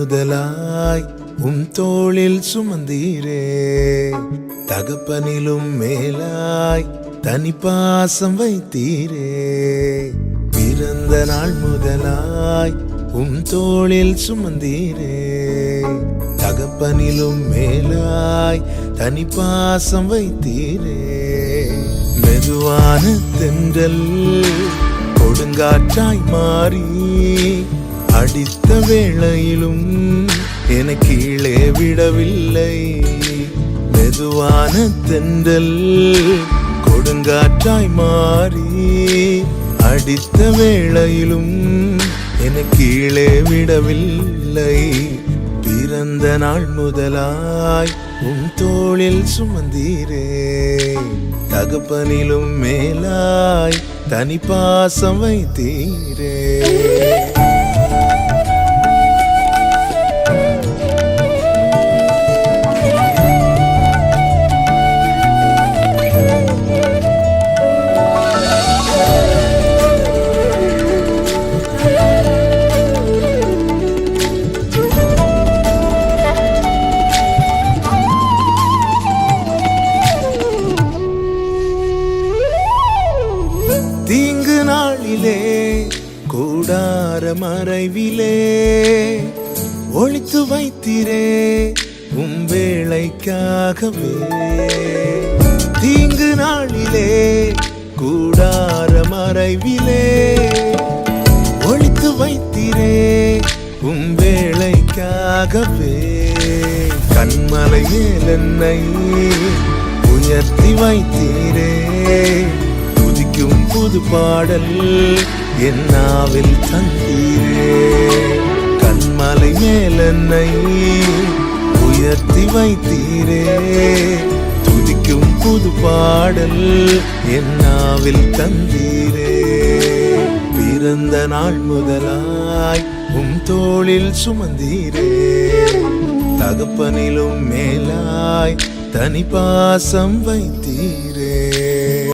முதலாய் தோளில் சுமந்தீரே. தகப்பனிலும் மேலாய் தனி பாசம் வைத்தீரே. பிறந்த நாள் முதலாய் தோளில் சுமந்தீரே. தகப்பனிலும் மேலாய் தனி பாசம் வைத்தீரே. மெதுவான தென்றல் கொடுங்காற்றாய் மாறி அடித்த வேளையிலும் என கீழே விடவில்லை. மெதுவான தென்றல் கொடுங்காற்றாய் மாறி அடித்த வேளையிலும் என கீழே விடவில்லை. பிறந்த நாள் முதலாய் தோளில் சுமந்தீரே. தகப்பனிலும் மேலாய் தனி பாசம் வைத்தீரே. தீங்கு நாளிலே கூடார மறைவிலே ஒளித்து வைத்தீரே வேளைக்காகவே. தீங்கு நாளிலே கூடார மறைவிலே ஒளித்து வைத்தீரே வேளைக்காகவே. கண்மலை மேல் என்னை உயர்த்தி வைத்தீரே. புது பாடல் என்னாவில் தந்தீரே. கண்மலை மேல் என்னை உயர்த்தி வைத்தீரே. துதிக்கும் புது பாடல் என்னாவில் தந்தீரே. பிறந்த நாள் முதலாய் தோளில் சுமந்தீரே. தகப்பனிலும் மேலாய் தனி பாசம் வைத்தீரே.